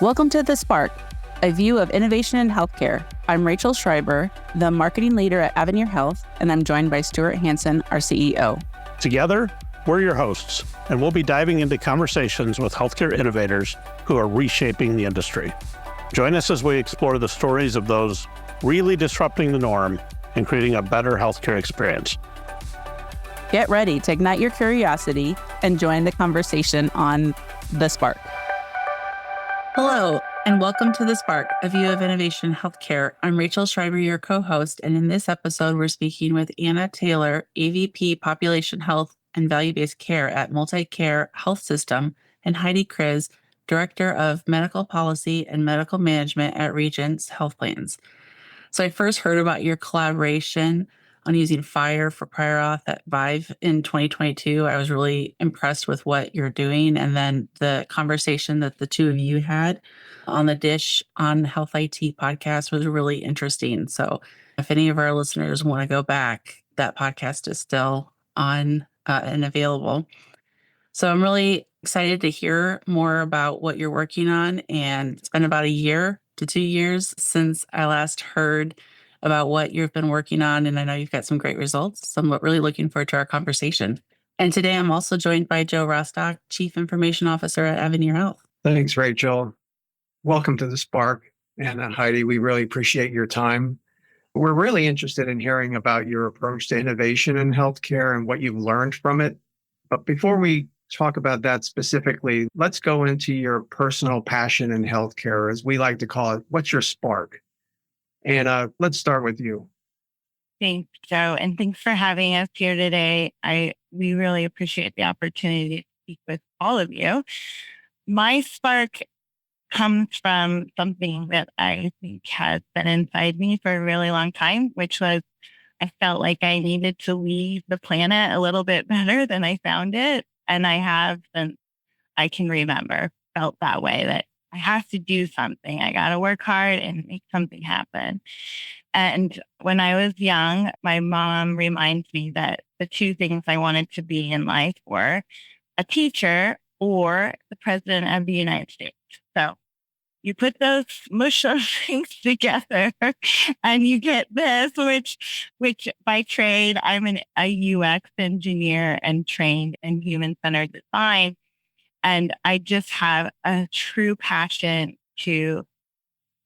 Welcome to The Spark, a view of innovation in healthcare. I'm Rachel Schreiber, the marketing leader at FHIR Health, and I'm joined by Stuart Hanson, our CEO. Together, we're your hosts, and we'll be diving into conversations with healthcare innovators who are reshaping the industry. Join us as we explore the stories of those really disrupting the norm and creating a better healthcare experience. Get ready to ignite your curiosity and join the conversation on The Spark. Hello, and welcome to The Spark, a view of innovation in healthcare. I'm Rachel Schreiber, your co-host, and in this episode, we're speaking with Anna Taylor, AVP Population Health and Value-Based Care at MultiCare Health System, and Heidi Kriz, Director of Medical Policy and Medical Management at Regence Health Plans. So I first heard about your collaboration on using FHIR for prior auth at Vive in 2022. I was really impressed with what you're doing. And then the conversation that the two of you had on the Dish on Health IT podcast was really interesting. So if any of our listeners want to go back, that podcast is still on and available. So I'm really excited to hear more about what you're working on. And it's been about a year to 2 years since I last heard about what you've been working on. And I know you've got some great results. So I'm really looking forward to our conversation. And today I'm also joined by Joe Rostock, Chief Information Officer at FHIR Health. Thanks, Rachel. Welcome to The Spark. And Heidi, we really appreciate your time. We're really interested in hearing about your approach to innovation in healthcare and what you've learned from it. But before we talk about that specifically, let's go into your personal passion in healthcare, as we like to call it. What's your spark? And let's start with you. Thanks, Joe. And thanks for having us here today. We really appreciate the opportunity to speak with all of you. My spark comes from something that I think has been inside me for a really long time, which was I felt like I needed to leave the planet a little bit better than I found it. And I have, since I can remember, felt that way, that I have to do something. I got to work hard and make something happen. And when I was young, my mom reminds me that the two things I wanted to be in life were a teacher or the president of the United States. So you put mush those things together and you get this, which by trade, I'm a UX engineer and trained in human-centered design. And I just have a true passion to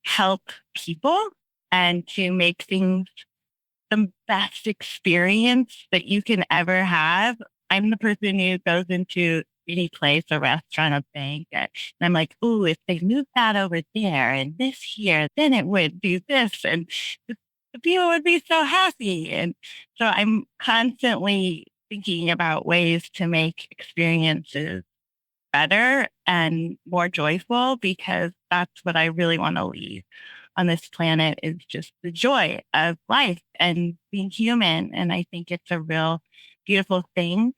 help people and to make things the best experience that you can ever have. I'm the person who goes into any place, a restaurant, a bank, and I'm like, ooh, if they move that over there and this here, then it would do this. And the people would be so happy. And so I'm constantly thinking about ways to make experiences better and more joyful, because that's what I really want to leave on this planet, is just the joy of life and being human. And I think it's a real beautiful thing.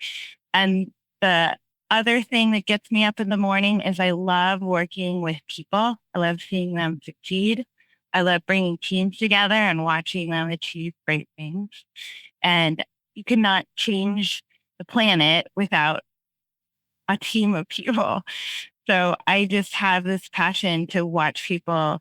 And the other thing that gets me up in the morning is I love working with people. I love seeing them succeed. I love bringing teams together and watching them achieve great things. And you cannot change the planet without a team of people. So I just have this passion to watch people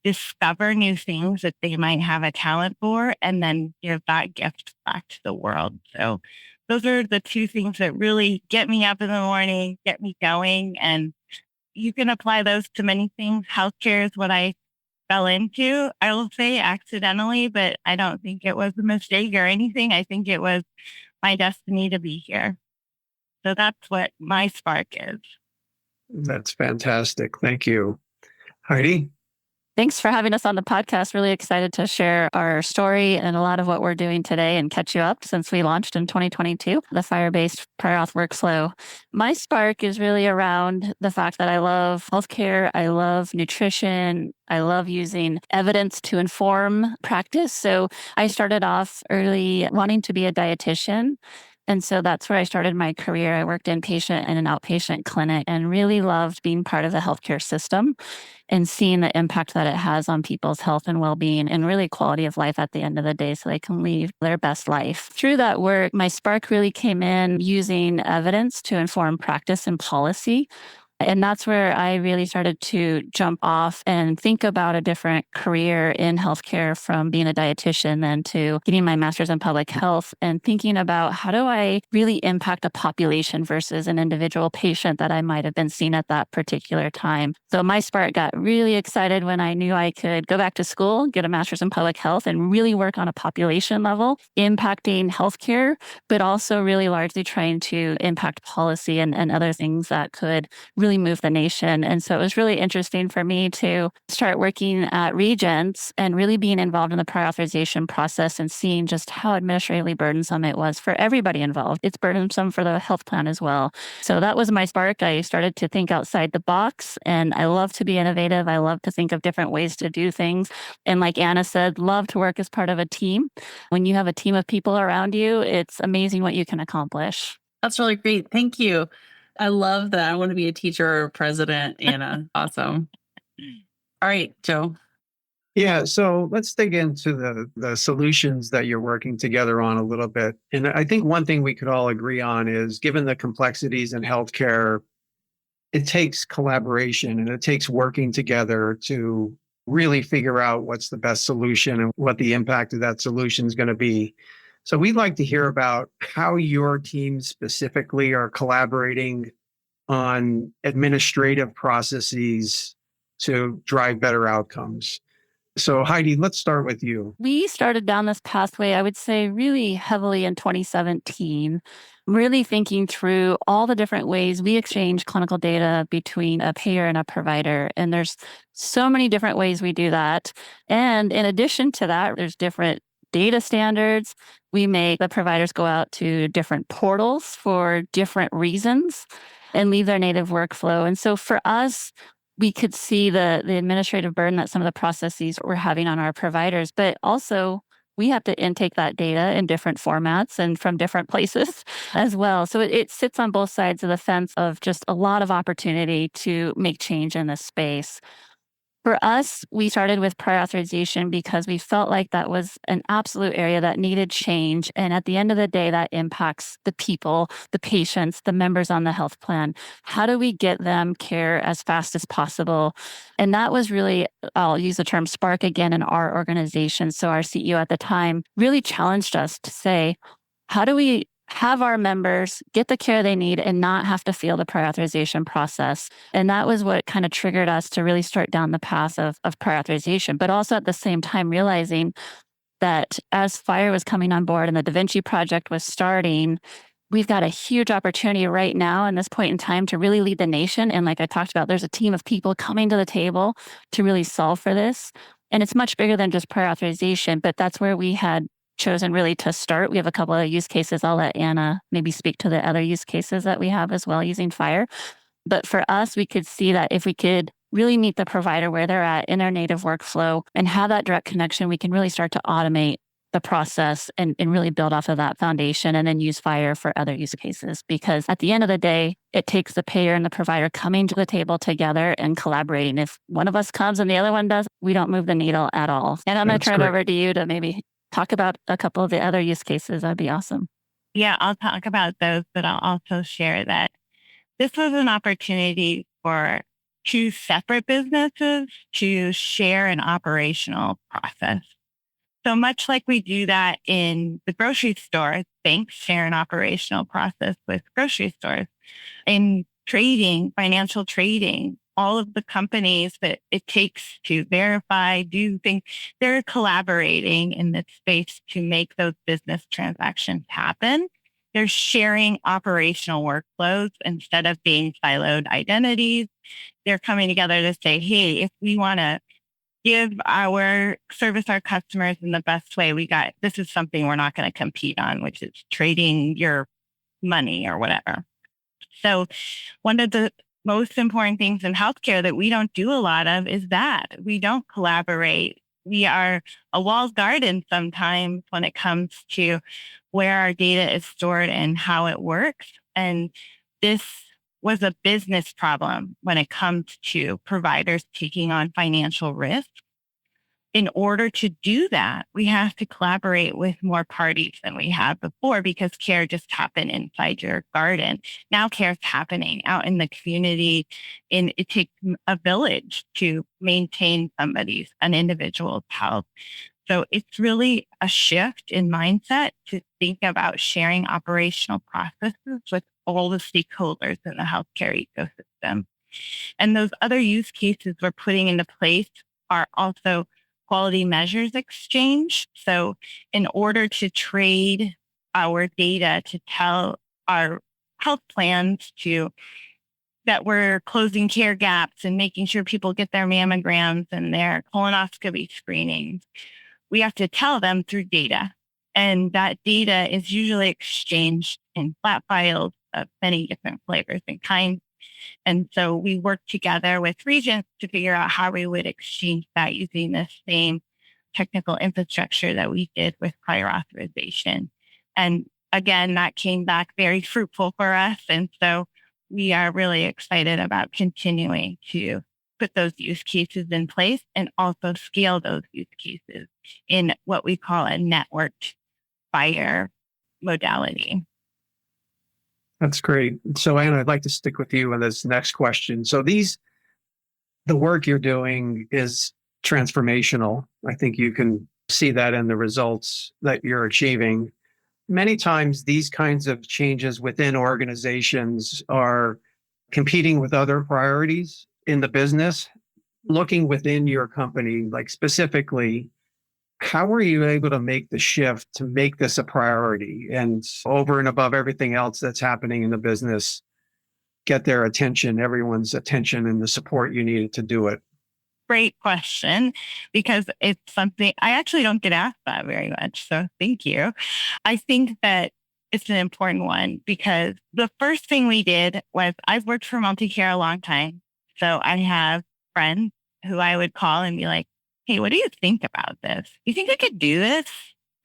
discover new things that they might have a talent for, and then give that gift back to the world. So those are the two things that really get me up in the morning, get me going. And you can apply those to many things. Healthcare is what I fell into, I will say, accidentally, but I don't think it was a mistake or anything. I think it was my destiny to be here. So that's what my spark is. That's fantastic. Thank you. Heidi? Thanks for having us on the podcast. Really excited to share our story and a lot of what we're doing today and catch you up since we launched in 2022, the FHIR-based prior auth workflow. My spark is really around the fact that I love healthcare. I love nutrition. I love using evidence to inform practice. So I started off early wanting to be a dietitian. And so that's where I started my career. I worked inpatient in an outpatient clinic and really loved being part of the healthcare system and seeing the impact that it has on people's health and well-being and really quality of life at the end of the day so they can live their best life. Through that work, my spark really came in using evidence to inform practice and policy. And that's where I really started to jump off and think about a different career in healthcare, from being a dietitian then to getting my master's in public health and thinking about how do I really impact a population versus an individual patient that I might have been seeing at that particular time. So my spark got really excited when I knew I could go back to school, get a master's in public health, and really work on a population level, impacting healthcare, but also really largely trying to impact policy and other things that could really move the nation. And so it was really interesting for me to start working at Regence and really being involved in the prior authorization process and seeing just how administratively burdensome it was for everybody involved. It's burdensome for the health plan as well. So that was my spark. I started to think outside the box, and I love to be innovative. I love to think of different ways to do things. And like Anna said, love to work as part of a team. When you have a team of people around you, it's amazing what you can accomplish. That's really great. Thank you. I love that. I want to be a teacher or president, Anna. Awesome. All right, Joe. Yeah, so let's dig into the solutions that you're working together on a little bit. And I think one thing we could all agree on is, given the complexities in healthcare, it takes collaboration and it takes working together to really figure out what's the best solution and what the impact of that solution is going to be. So we'd like to hear about how your team specifically are collaborating on administrative processes to drive better outcomes. So Heidi, let's start with you. We started down this pathway, I would say, really heavily in 2017, really thinking through all the different ways we exchange clinical data between a payer and a provider. And there's so many different ways we do that. And in addition to that, there's different data standards. We make the providers go out to different portals for different reasons and leave their native workflow. And so for us, we could see the administrative burden that some of the processes were having on our providers, but also we have to intake that data in different formats and from different places as well. So it sits on both sides of the fence of just a lot of opportunity to make change in this space. For us, we started with prior authorization because we felt like that was an absolute area that needed change. And at the end of the day, that impacts the people, the patients, the members on the health plan. How do we get them care as fast as possible? And that was really, I'll use the term spark again, in our organization. So our CEO at the time really challenged us to say, how do we have our members get the care they need and not have to feel the prior authorization process? And that was what kind of triggered us to really start down the path of prior authorization, but also at the same time realizing that as FHIR was coming on board and the Da Vinci project was starting, we've got a huge opportunity right now in this point in time to really lead the nation. And like I talked about, there's a team of people coming to the table to really solve for this. And it's much bigger than just prior authorization, but that's where we had chosen really to start. We have a couple of use cases. I'll let Anna maybe speak to the other use cases that we have as well using FHIR. But for us, we could see that if we could really meet the provider where they're at in their native workflow and have that direct connection, we can really start to automate the process and really build off of that foundation and then use FHIR for other use cases. Because at the end of the day, it takes the payer and the provider coming to the table together and collaborating. If one of us comes and the other one does, we don't move the needle at all. And I'm going to turn it over to you to maybe talk about a couple of the other use cases. That'd be awesome. Yeah, I'll talk about those, but I'll also share that this was an opportunity for two separate businesses to share an operational process. So much like we do that in the grocery store, banks share an operational process with grocery stores. In trading, financial trading, all of the companies that it takes to verify, do things, they're collaborating in this space to make those business transactions happen. They're sharing operational workflows instead of being siloed identities. They're coming together to say, hey, if we want to service our customers in the best way, this is something we're not going to compete on, which is trading your money or whatever. So one of the most important things in healthcare that we don't do a lot of is that we don't collaborate. We are a walled garden sometimes when it comes to where our data is stored and how it works. And this was a business problem when it comes to providers taking on financial risk. in order to do that, we have to collaborate with more parties than we have before, because care just happened inside your garden. Now care is happening out in the community. And it takes a village to maintain an individual's health. So it's really a shift in mindset to think about sharing operational processes with all the stakeholders in the healthcare ecosystem. And those other use cases we're putting into place are also quality measures exchange. So in order to trade our data to tell our health plans that we're closing care gaps and making sure people get their mammograms and their colonoscopy screenings, we have to tell them through data. And that data is usually exchanged in flat files of many different flavors and kinds. And so we work together with Regence to figure out how we would exchange that using the same technical infrastructure that we did with prior authorization. And again, that came back very fruitful for us. And so we are really excited about continuing to put those use cases in place and also scale those use cases in what we call a networked FHIR modality. That's great. So, Anna, I'd like to stick with you on this next question. So the work you're doing is transformational. I think you can see that in the results that you're achieving. Many times these kinds of changes within organizations are competing with other priorities in the business. Looking within your company, like specifically, how were you able to make the shift to make this a priority and over and above everything else that's happening in the business, get their attention, everyone's attention and the support you needed to do it? Great question, because it's something I actually don't get asked that very much. So thank you. I think that it's an important one because the first thing we did was I've worked for MultiCare a long time. So I have friends who I would call and be like, hey, what do you think about this? You think I could do this?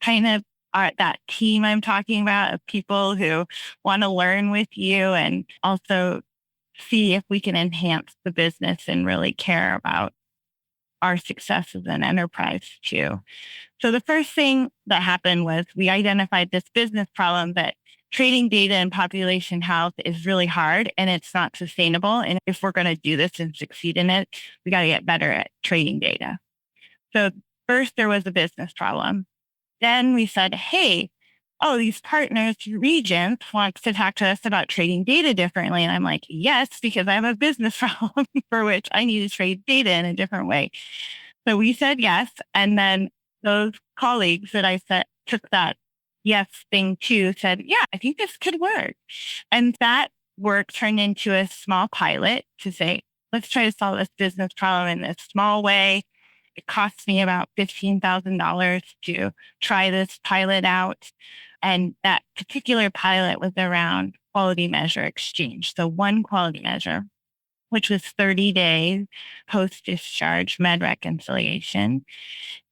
Kind of that team I'm talking about of people who want to learn with you and also see if we can enhance the business and really care about our success as an enterprise too. So the first thing that happened was we identified this business problem that trading data in population health is really hard and it's not sustainable. And if we're going to do this and succeed in it, we got to get better at trading data. So first there was a business problem. Then we said, hey, these partners, Regence wants to talk to us about trading data differently. And I'm like, yes, because I have a business problem for which I need to trade data in a different way. So we said yes. And then those colleagues that I said took that yes thing too, said, yeah, I think this could work. And that work turned into a small pilot to say, let's try to solve this business problem in this small way. It cost me about $15,000 to try this pilot out. And that particular pilot was around quality measure exchange. So one quality measure, which was 30 days post-discharge med reconciliation.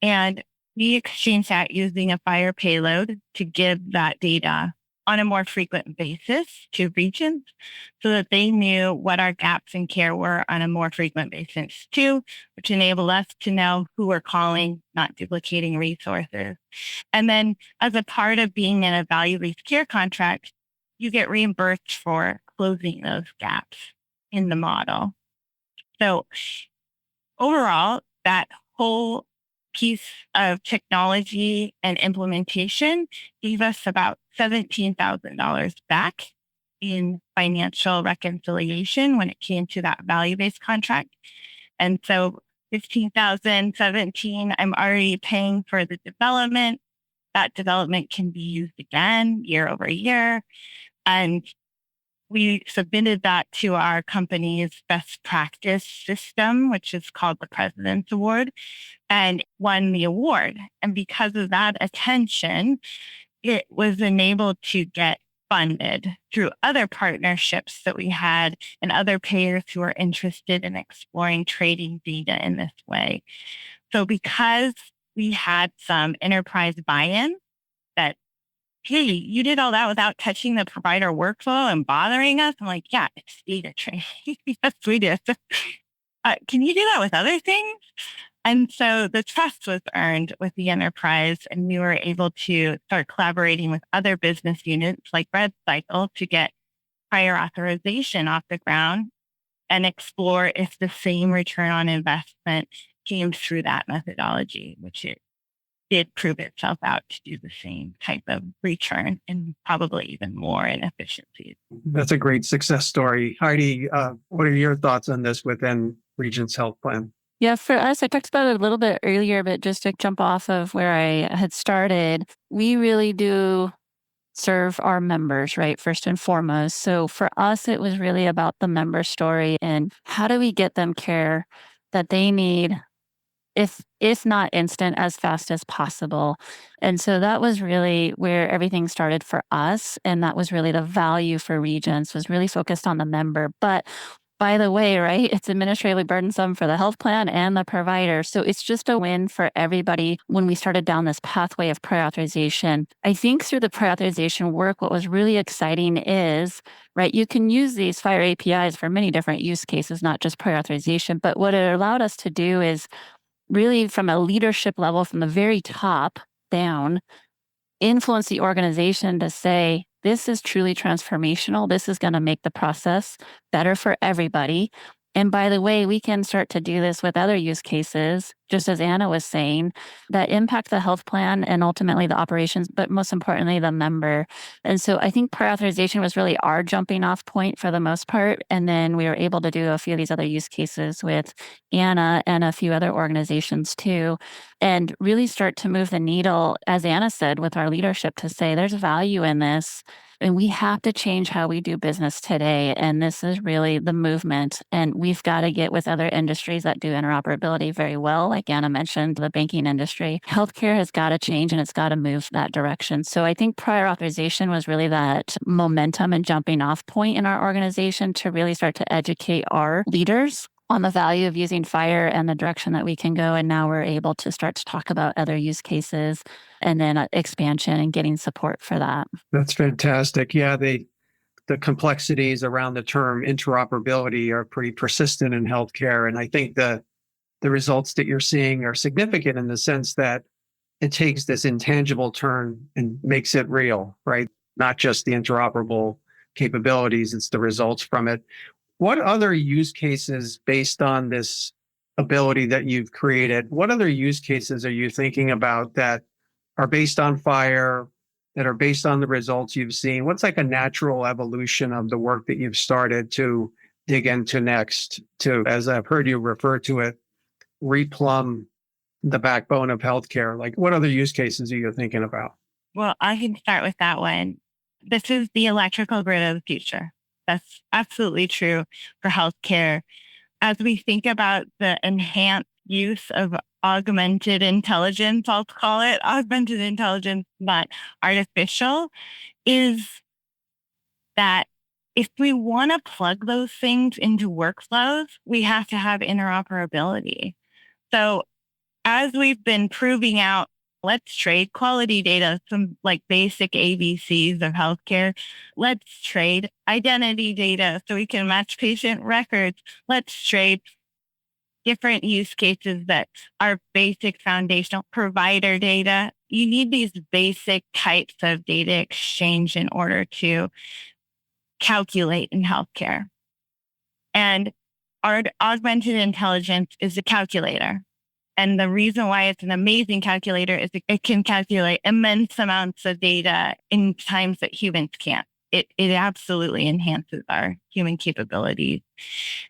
And we exchanged that using a FHIR payload to give that data on a more frequent basis to Regence so that they knew what our gaps in care were on a more frequent basis too, which enabled us to know who we're calling, not duplicating resources. And then as a part of being in a value-based care contract, you get reimbursed for closing those gaps in the model. So overall, that whole piece of technology and implementation gave us about $17,000 back in financial reconciliation when it came to that value-based contract. And so 15,000, 17, I'm already paying for the development. That development can be used again year over year. And we submitted that to our company's best practice system, which is called the President's Award, and won the award. And because of that attention, it was enabled to get funded through other partnerships that we had and other payers who are interested in exploring trading data in this way. So because we had some enterprise buy-in that, hey, you did all that without touching the provider workflow and bothering us? I'm like, yeah, it's data trading. Yes, we did. Can you do that with other things? And so the trust was earned with the enterprise, and we were able to start collaborating with other business units like Red Cycle to get prior authorization off the ground and explore if the same return on investment came through that methodology, which it did prove itself out to do the same type of return and probably even more in efficiencies. That's a great success story. Heidi, what are your thoughts on this within Regence Health Plan? Yeah, for us, I talked about it a little bit earlier, but just to jump off of where I had started, we really do serve our members, right? First and foremost. So for us, it was really about the member story and how do we get them care that they need, if not instant, as fast as possible. And so that was really where everything started for us. And that was really the value for Regence, was really focused on the member. But by the way, right, it's administratively burdensome for the health plan and the provider. So it's just a win for everybody when we started down this pathway of prior authorization. I think through the prior authorization work, what was really exciting is, right, you can use these FHIR APIs for many different use cases, not just prior authorization. But what it allowed us to do is really from a leadership level, from the very top down, influence the organization to say, this is truly transformational. This is going to make the process better for everybody. And by the way, we can start to do this with other use cases, just as Anna was saying, that impact the health plan and ultimately the operations, but most importantly, the member. And so I think prior authorization was really our jumping off point for the most part. And then we were able to do a few of these other use cases with Anna and a few other organizations too, and really start to move the needle, as Anna said, with our leadership to say there's value in this. And we have to change how we do business today. And this is really the movement. And we've got to get with other industries that do interoperability very well. Like Anna mentioned, the banking industry. Healthcare has got to change and it's got to move that direction. So I think prior authorization was really that momentum and jumping off point in our organization to really start to educate our leaders on the value of using FHIR and the direction that we can go. And now we're able to start to talk about other use cases and then expansion and getting support for that. That's fantastic. Yeah, the complexities around the term interoperability are pretty persistent in healthcare. And I think the results that you're seeing are significant in the sense that it takes this intangible term and makes it real, right? Not just the interoperable capabilities, it's the results from it. What other use cases based on this ability that you've created, what other use cases are you thinking about that are based on FHIR, that are based on the results you've seen? What's like a natural evolution of the work that you've started to dig into next to, as I've heard you refer to it, replumb the backbone of healthcare? Like what other use cases are you thinking about? Well, I can start with that one. This is the electrical grid of the future. That's absolutely true for healthcare. As we think about the enhanced use of augmented intelligence, I'll call it augmented intelligence, not artificial, is that if we want to plug those things into workflows, we have to have interoperability. So as we've been proving out, let's trade quality data, some like basic ABCs of healthcare. Let's trade identity data so we can match patient records. Let's trade different use cases that are basic foundational provider data. You need these basic types of data exchange in order to calculate in healthcare. And our augmented intelligence is a calculator. And the reason why it's an amazing calculator is it can calculate immense amounts of data in times that humans can't. It absolutely enhances our human capabilities.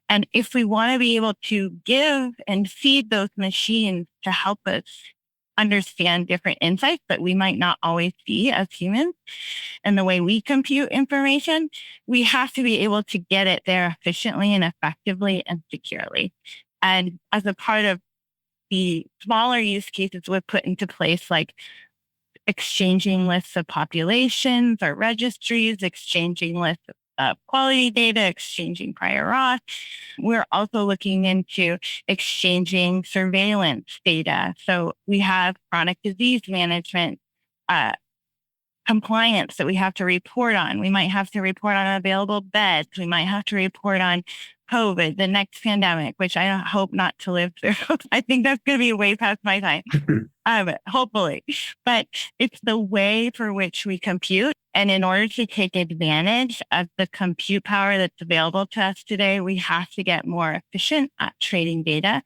And if we want to be able to give and feed those machines to help us understand different insights that we might not always see as humans and the way we compute information, we have to be able to get it there efficiently and effectively and securely. And as a part of the smaller use cases we've put into place, like exchanging lists of populations or registries, exchanging lists of quality data, exchanging prior auth. We're also looking into exchanging surveillance data. So we have chronic disease management, compliance that we have to report on. We might have to report on available beds. We might have to report on COVID, the next pandemic, which I hope not to live through. I think that's going to be way past my time, hopefully. But it's the way for which we compute. And in order to take advantage of the compute power that's available to us today, we have to get more efficient at trading data.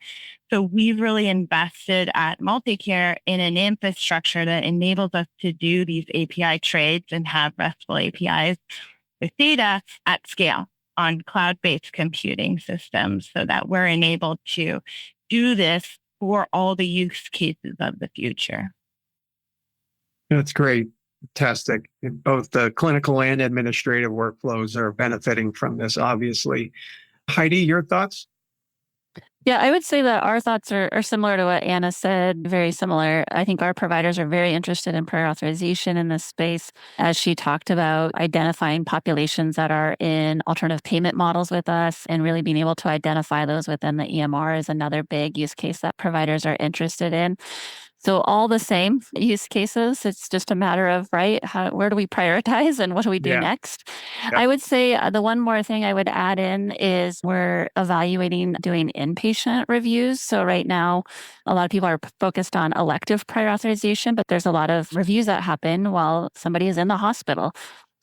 So we've really invested at MultiCare in an infrastructure that enables us to do these API trades and have RESTful APIs with data at scale on cloud-based computing systems so that we're enabled to do this for all the use cases of the future. That's great. Fantastic. Both the clinical and administrative workflows are benefiting from this, obviously. Heidi, your thoughts? Yeah, I would say that our thoughts are similar to what Anna said, very similar. I think our providers are very interested in prior authorization in this space. As she talked about identifying populations that are in alternative payment models with us and really being able to identify those within the EMR is another big use case that providers are interested in. So all the same use cases, it's just a matter of, right, where do we prioritize and what do we do next? Yep. I would say the one more thing I would add in is we're evaluating doing inpatient reviews. So right now, a lot of people are focused on elective prior authorization, but there's a lot of reviews that happen while somebody is in the hospital.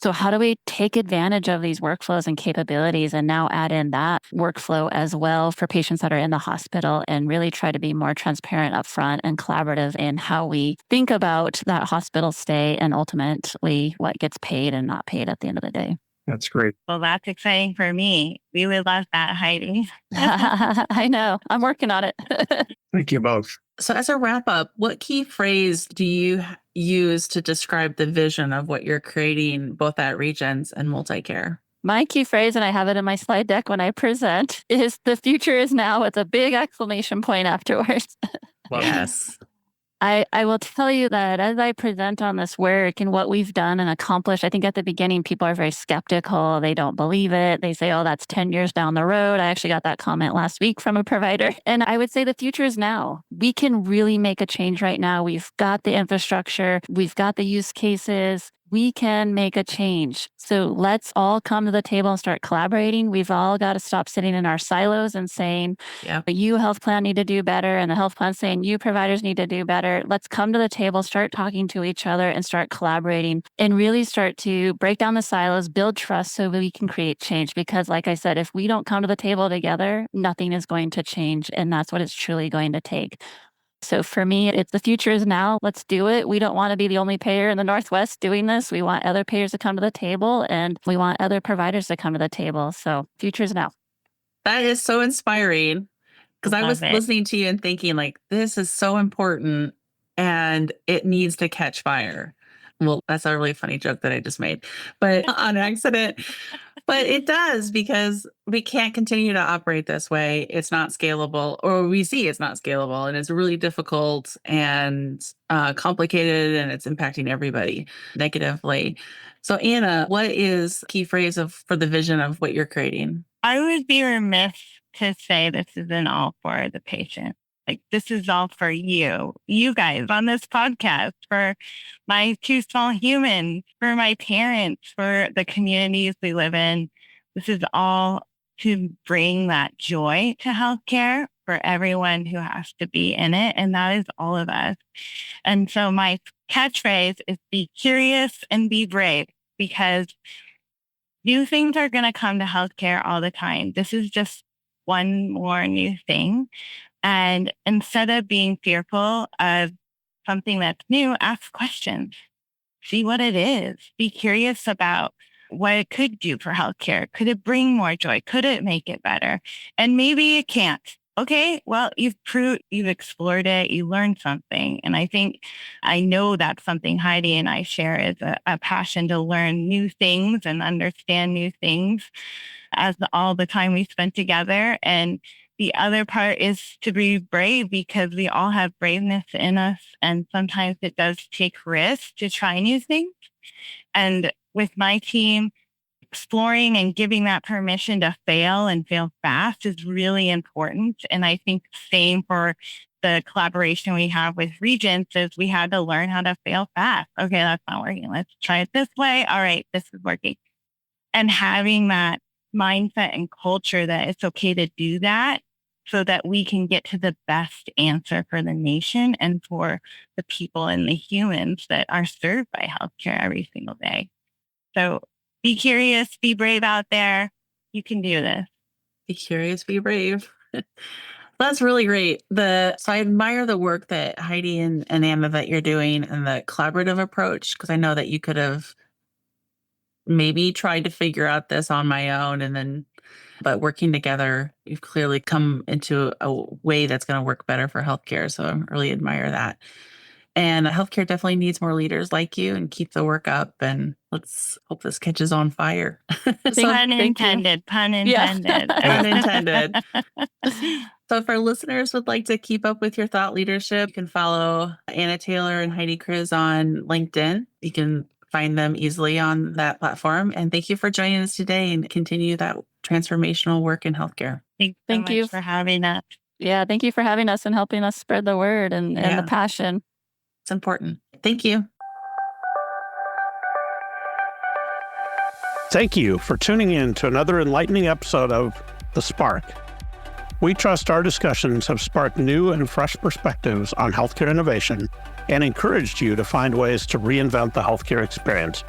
So how do we take advantage of these workflows and capabilities and now add in that workflow as well for patients that are in the hospital and really try to be more transparent upfront and collaborative in how we think about that hospital stay and ultimately what gets paid and not paid at the end of the day. That's great. Well, that's exciting for me. We would love that, Heidi. I know. I'm working on it. Thank you both. So as a wrap up, what key phrase do you use to describe the vision of what you're creating both at Regence and MultiCare? My key phrase, and I have it in my slide deck when I present, is the future is now with a big exclamation point afterwards. Yes. I will tell you that as I present on this work and what we've done and accomplished, I think at the beginning, people are very skeptical. They don't believe it. They say, oh, that's 10 years down the road. I actually got that comment last week from a provider. And I would say the future is now. We can really make a change right now. We've got the infrastructure. We've got the use cases. We can make a change. So let's all come to the table and start collaborating. We've all got to stop sitting in our silos and saying, you health plan need to do better. And the health plan saying, you providers need to do better. Let's come to the table, start talking to each other and start collaborating and really start to break down the silos, build trust so we can create change. Because like I said, if we don't come to the table together, nothing is going to change. And that's what it's truly going to take. So for me, it's the future is now. Let's do it. We don't want to be the only payer in the Northwest doing this. We want other payers to come to the table and we want other providers to come to the table. So future is now. That is so inspiring because I was listening to you and thinking like, this is so important and it needs to catch fire. Well, that's a really funny joke that I just made, but on accident. But it does because we can't continue to operate this way. It's not scalable, or we see it's not scalable, and it's really difficult and complicated, and it's impacting everybody negatively. So, Anna, what is key phrase for the vision of what you're creating? I would be remiss to say this isn't all for the patient. Like, this is all for you guys on this podcast, for my two small humans, for my parents, for the communities we live in. This is all to bring that joy to healthcare for everyone who has to be in it. And that is all of us. And so my catchphrase is be curious and be brave, because new things are going to come to healthcare all the time. This is just one more new thing. And instead of being fearful of something that's new, ask questions. See what it is. Be curious about what it could do for healthcare. Could it bring more joy? Could it make it better? And maybe it can't. Okay, well, you've explored it, you learned something. And I know that's something Heidi and I share is a passion to learn new things and understand new things as all the time we spent together. And the other part is to be brave, because we all have braveness in us. And sometimes it does take risks to try new things. And with my team, exploring and giving that permission to fail and fail fast is really important. And I think same for the collaboration we have with Regence is we had to learn how to fail fast. Okay, that's not working. Let's try it this way. All right, this is working. And having that mindset and culture that it's okay to do that so that we can get to the best answer for the nation and for the people and the humans that are served by healthcare every single day. So be curious, be brave out there. You can do this. Be curious, be brave. That's really great. So I admire the work that Heidi and Anna that you're doing and the collaborative approach, because I know that you could have maybe tried to figure out this on my own but working together, you've clearly come into a way that's going to work better for healthcare. So I really admire that. And healthcare definitely needs more leaders like you, and keep the work up, and let's hope this catches on fire. Pun intended. Pun intended. Pun intended. So if our listeners would like to keep up with your thought leadership, you can follow Anna Taylor and Heidi Kriz on LinkedIn. You can find them easily on that platform. And thank you for joining us today, and continue that transformational work in healthcare. Thank you for having us. Yeah, thank you for having us and helping us spread the word and the passion. It's important. Thank you. Thank you for tuning in to another enlightening episode of The Spark. We trust our discussions have sparked new and fresh perspectives on healthcare innovation and encouraged you to find ways to reinvent the healthcare experience.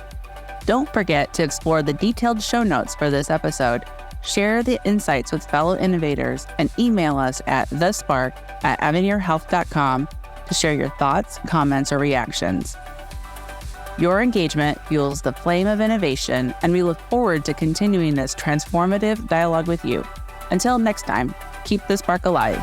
Don't forget to explore the detailed show notes for this episode, share the insights with fellow innovators, and email us at thespark@avenirhealth.com to share your thoughts, comments, or reactions. Your engagement fuels the flame of innovation, and we look forward to continuing this transformative dialogue with you. Until next time, keep the spark alive.